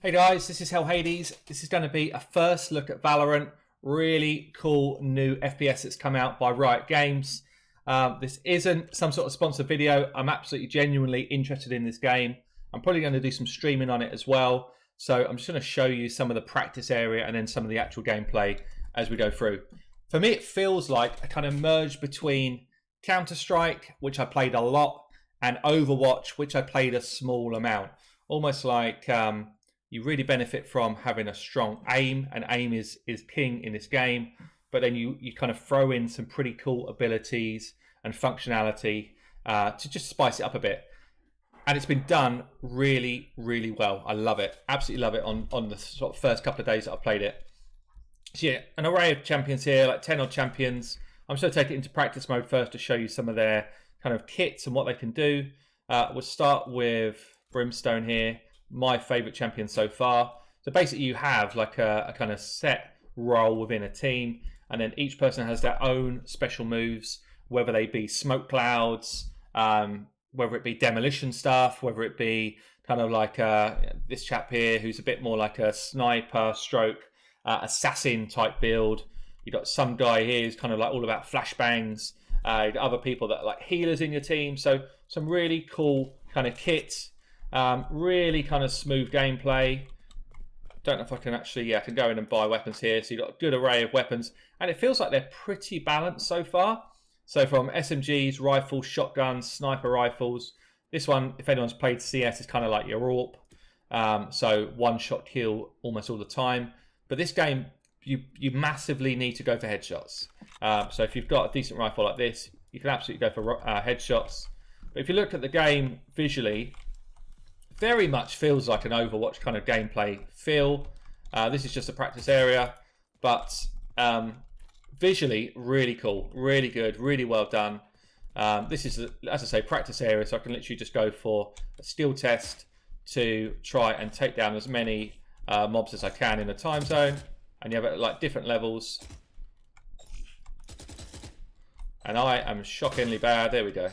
Hey guys, this is Hell Hades. This is going to be a first look at Valorant. Really cool new FPS that's come out by Riot Games. This isn't some sort of sponsored video. I'm absolutely genuinely interested in this game. I'm probably going to do some streaming on it as well. So I'm just going to show you some of the practice area and then some of the actual gameplay as we go through. For me, it feels like a kind of merge between Counter-Strike, which I played a lot, and Overwatch, which I played a small amount. Almost like you really benefit from having a strong aim, and aim is king in this game. But then you kind of throw in some pretty cool abilities and functionality to just spice it up a bit. And it's been done really, really well. I love it. Absolutely love it on the sort of first couple of days that I've played it. So yeah, an array of champions here, like 10 odd champions. I'm just going to take it into practice mode first to show you some of their kind of kits and what they can do. We'll start with Brimstone here. My favorite champion so far. So basically you have like a kind of set role within a team, and then each person has their own special moves, whether they be smoke clouds, whether it be demolition stuff, whether it be kind of like this chap here who's a bit more like a sniper stroke assassin type build. You got some guy here who's kind of like all about flashbangs. Other people that are like healers in your team. So some really cool kind of kits. Really kind of smooth gameplay. Don't know if I can actually, I can go in and buy weapons here. So you've got a good array of weapons, and it feels like they're pretty balanced so far. So from SMGs, rifles, shotguns, sniper rifles. This one, if anyone's played CS, is kind of like your AWP. So one shot kill almost all the time. But this game, you massively need to go for headshots. So if you've got a decent rifle like this, you can absolutely go for headshots. But if you look at the game visually, very much feels like an Overwatch kind of gameplay feel. This is just a practice area, but visually really cool, really good, really well done. This is, as I say, practice area, so I can literally just go for a skill test to try and take down as many mobs as I can in a time zone. And you have like different levels. And I am shockingly bad. There we go.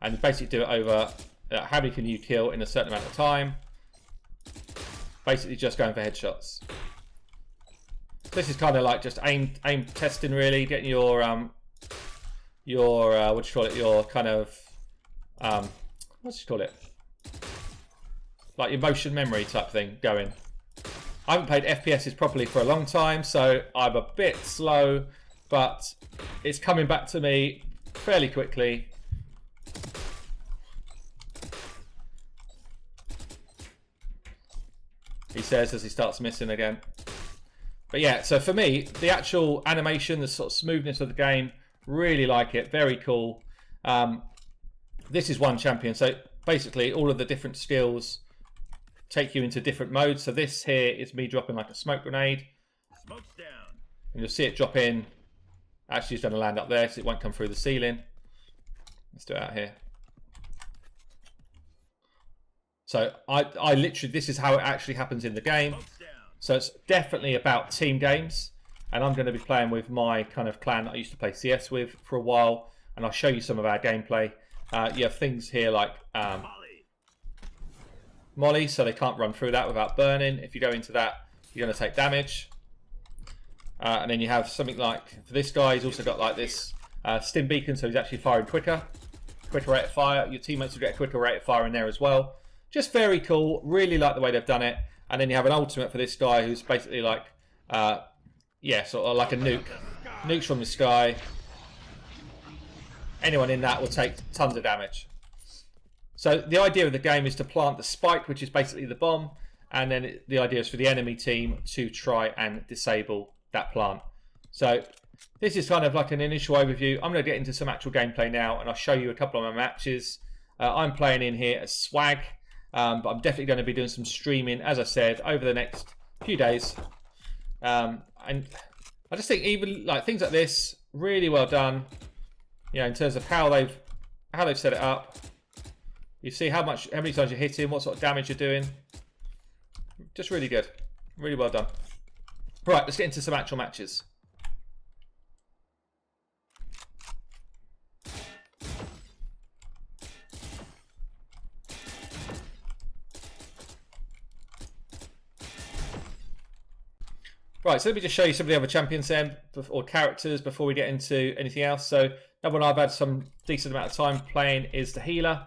And you basically do it over how many can you kill in a certain amount of time. Basically just going for headshots. This is kind of like just aim testing, really, getting your what do you call it, your kind of what do you call it, like your motion memory type thing going. I haven't played FPSs properly for a long time, so I'm a bit slow, but it's coming back to me fairly quickly. He says as he starts missing again. But yeah, so for me, the actual animation, the sort of smoothness of the game, really like it. Very cool. This is one champion. So basically all of the different skills take you into different modes. So this here is me dropping like a smoke grenade. Smoke's down. And you'll see it drop in. Actually, it's going to land up there, so it won't come through the ceiling. Let's do it out here. So I literally, this is how it actually happens in the game. So it's definitely about team games. And I'm going to be playing with my kind of clan that I used to play CS with for a while. And I'll show you some of our gameplay. You have things here like Molly, so they can't run through that without burning. If you go into that, you're going to take damage. And then you have something like, for this guy, he's also got like this stim beacon, so he's actually firing quicker rate of fire. Your teammates will get a quicker rate of fire in there as well. Just very cool. Really like the way they've done it. And then you have an ultimate for this guy who's basically like, yeah, sort of like a nuke. Nukes from the sky. Anyone in that will take tons of damage. So the idea of the game is to plant the spike, which is basically the bomb. And then the idea is for the enemy team to try and disable that plant. So this is kind of like an initial overview. I'm going to get into some actual gameplay now, and I'll show you a couple of my matches. I'm playing in here as Swag. But I'm definitely going to be doing some streaming, as I said, over the next few days. And I just think even like things like this, really well done. You know, in terms of how they've set it up. You see how many times you're hitting, what sort of damage you're doing. Just really good, really well done. Right, let's get into some actual matches. Right, so let me just show you some of the other champions then, or characters, before we get into anything else. So that one I've had some decent amount of time playing is the healer.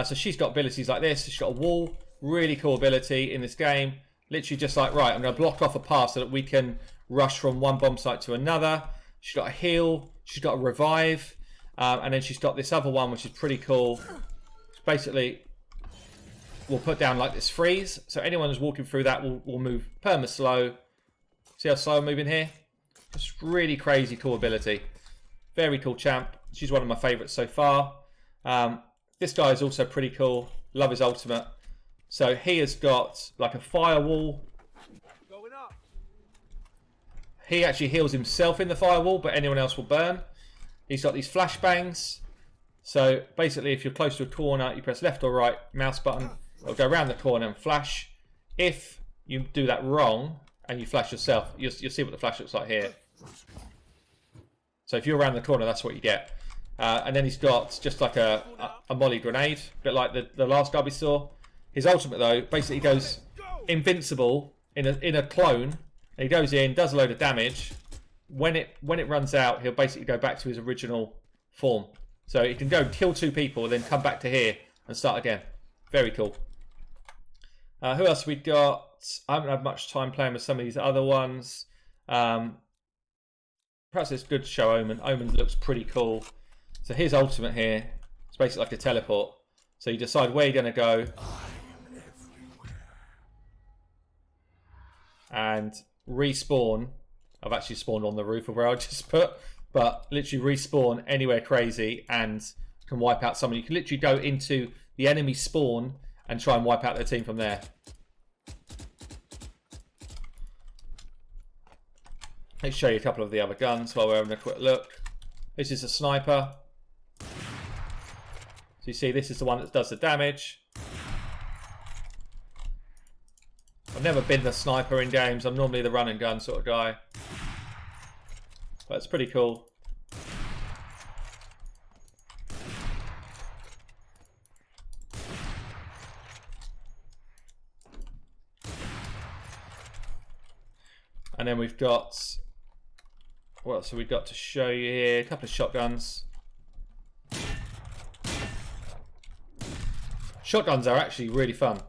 So she's got abilities like this. She's got a wall, really cool ability in this game. Literally just like, right, I'm going to block off a path so that we can rush from one bomb site to another. She's got a heal, she's got a revive, and then she's got this other one which is pretty cool. Basically, we'll put down like this freeze, so anyone who's walking through that will move perma slow. See how slow I'm moving here? Just really crazy cool ability. Very cool champ. She's one of my favourites so far. This guy is also pretty cool. Love his ultimate. So he has got like a firewall. Going up. He actually heals himself in the firewall, but anyone else will burn. He's got these flashbangs. So basically, if you're close to a corner, you press left or right mouse button. It'll go around the corner and flash. If you do that wrong and you flash yourself, you'll see what the flash looks like here. So if you're around the corner, that's what you get. And then he's got just like a molly grenade, a bit like the last guy we saw. His ultimate though basically goes invincible in a clone. And he goes in, does a load of damage. When it runs out, he'll basically go back to his original form. So he can go kill 2 people, then come back to here and start again. Very cool. Who else have we got? I haven't had much time playing with some of these other ones. Perhaps it's good to show Omen. Omen looks pretty cool. So his ultimate here is basically like a teleport. So you decide where you're going to go. And respawn. I've actually spawned on the roof of where I just put. But literally respawn anywhere crazy and can wipe out someone. You can literally go into the enemy spawn and try and wipe out their team from there. Let's show you a couple of the other guns while we're having a quick look. This is a sniper. So you see this is the one that does the damage. I've never been the sniper in games. I'm normally the run and gun sort of guy. But it's pretty cool. And then we've got, what else have we got to show you here? A couple of shotguns. Shotguns are actually really fun.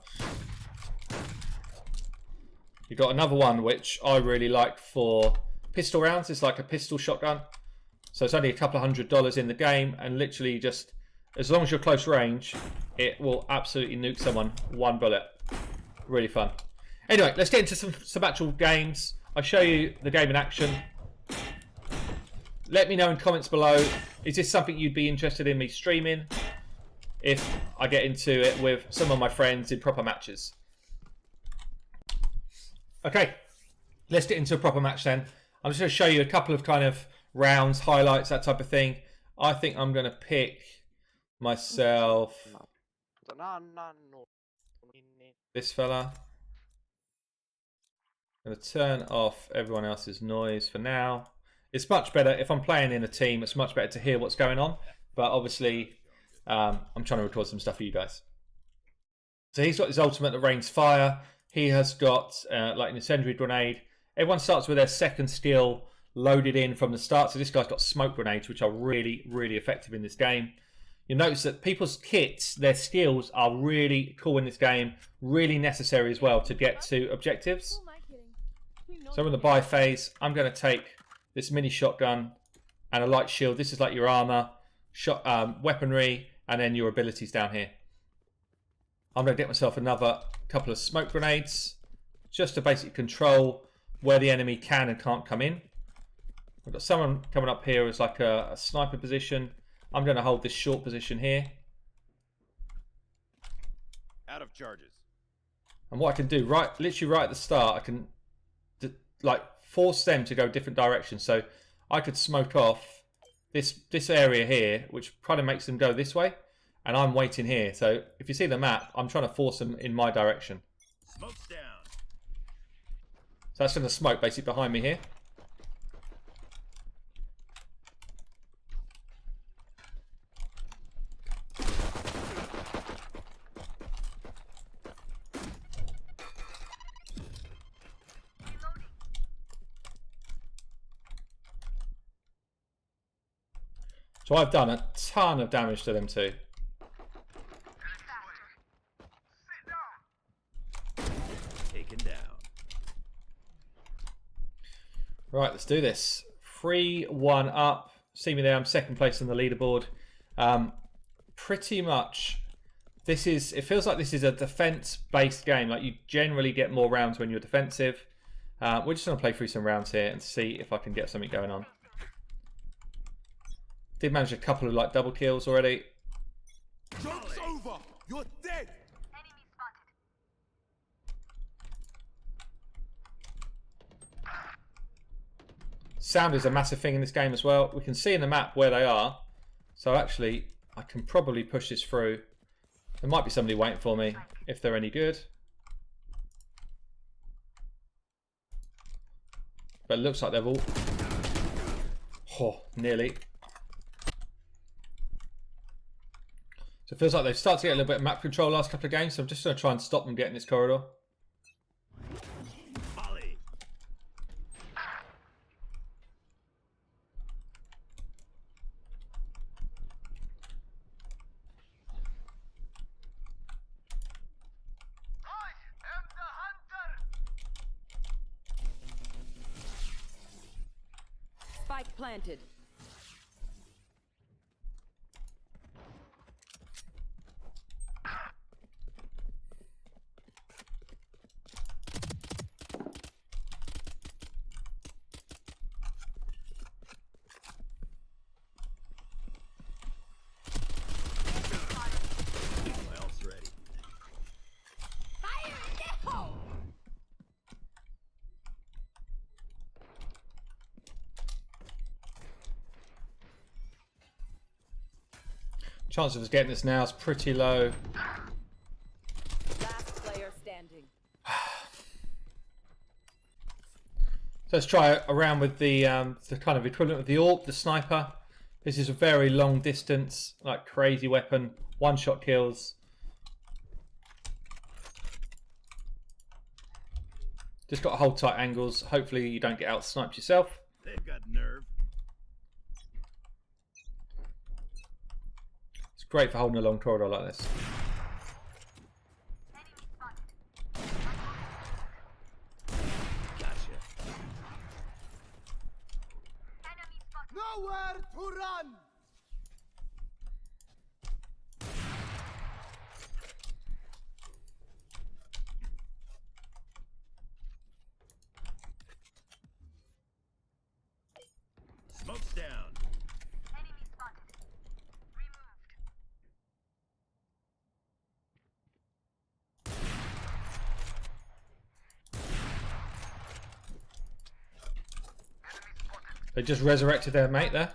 You've got another one which I really like for pistol rounds. It's like a pistol shotgun. So it's only a couple of $100 in the game, and literally just, as long as you're close range, it will absolutely nuke someone. One bullet. Really fun. Anyway, let's get into some actual games. I'll show you the game in action. Let me know in comments below, is this something you'd be interested in me streaming if I get into it with some of my friends in proper matches? Okay, let's get into a proper match then. I'm just going to show you a couple of kind of rounds, highlights, that type of thing. I think I'm going to pick myself this fella. I'm going to turn off everyone else's noise for now. It's much better, if I'm playing in a team, it's much better to hear what's going on. But obviously, I'm trying to record some stuff for you guys. So he's got his ultimate that rains fire. He has got like an incendiary grenade. Everyone starts with their second skill loaded in from the start. So this guy's got smoke grenades, which are really, really effective in this game. You'll notice that people's kits, their skills are really cool in this game. Really necessary as well to get to objectives. So we're in the buy phase. I'm going to take this mini shotgun and a light shield. This is like your armor, weaponry, and then your abilities down here. I'm going to get myself another couple of smoke grenades just to basically control where the enemy can and can't come in. We've got someone coming up here as like a sniper position. I'm going to hold this short position here. Out of charges. And what I can do, literally right at the start, I can like force them to go different directions. So I could smoke off this area here, which kind of makes them go this way. And I'm waiting here. So if you see the map, I'm trying to force them in my direction. Smoke's down. So that's going to smoke basically behind me here. So I've done a ton of damage to them too. Taken down. Right, let's do this. 3-1 up. See me there. I'm second place on the leaderboard. Pretty much, it feels like this is a defense-based game. Like, you generally get more rounds when you're defensive. We're just going to play through some rounds here and see if I can get something going on. Did manage a couple of like double kills already. Joke's over. You're dead. Enemy spotted. Sound is a massive thing in this game as well. We can see in the map where they are. So actually, I can probably push this through. There might be somebody waiting for me if they're any good. But it looks like they've all... Oh, nearly. So it feels like they've started to get a little bit of map control last couple of games. So I'm just going to try and stop them getting this corridor. Molly. I am the hunter. Spike planted. Who else ready? Fire in the hole! Chance of us getting this now is pretty low. Last player standing. So let's try around with the kind of equivalent of the AWP, the sniper. This is a very long distance, like crazy weapon. One-shot kills. Just got to hold tight angles. Hopefully you don't get out-sniped yourself. They've got nerve. It's great for holding a long corridor like this. Enemy spotted. Gotcha. Enemy spotted. Nowhere to run. Smoke's down. Enemy spotted. Removed. They just resurrected their mate there.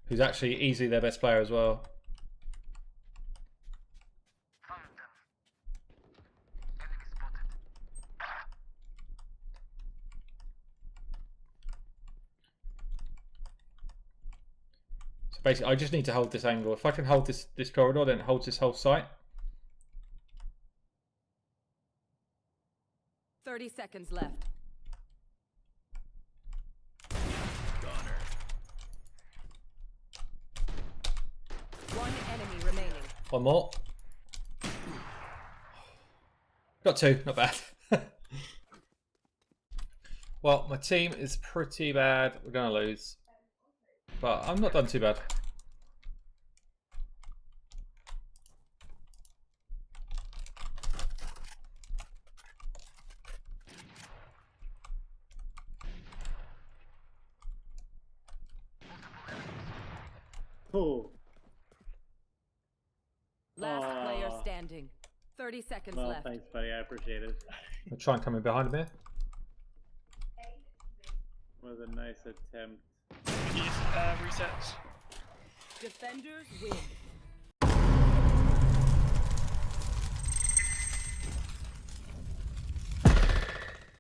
Who's actually easily their best player as well. Found them. Enemy spotted. So basically I just need to hold this angle. If I can hold this corridor, then it holds this whole site. 30 seconds left. Goner. One enemy remaining. One more. Got two, not bad. Well, my team is pretty bad. We're going to lose. But I'm not done too bad. Oh, Last player Aw. standing. 30 seconds well, left. thanks, buddy. I appreciate it. I'll try and come in behind him here. Was a nice attempt. Resets. Defenders win.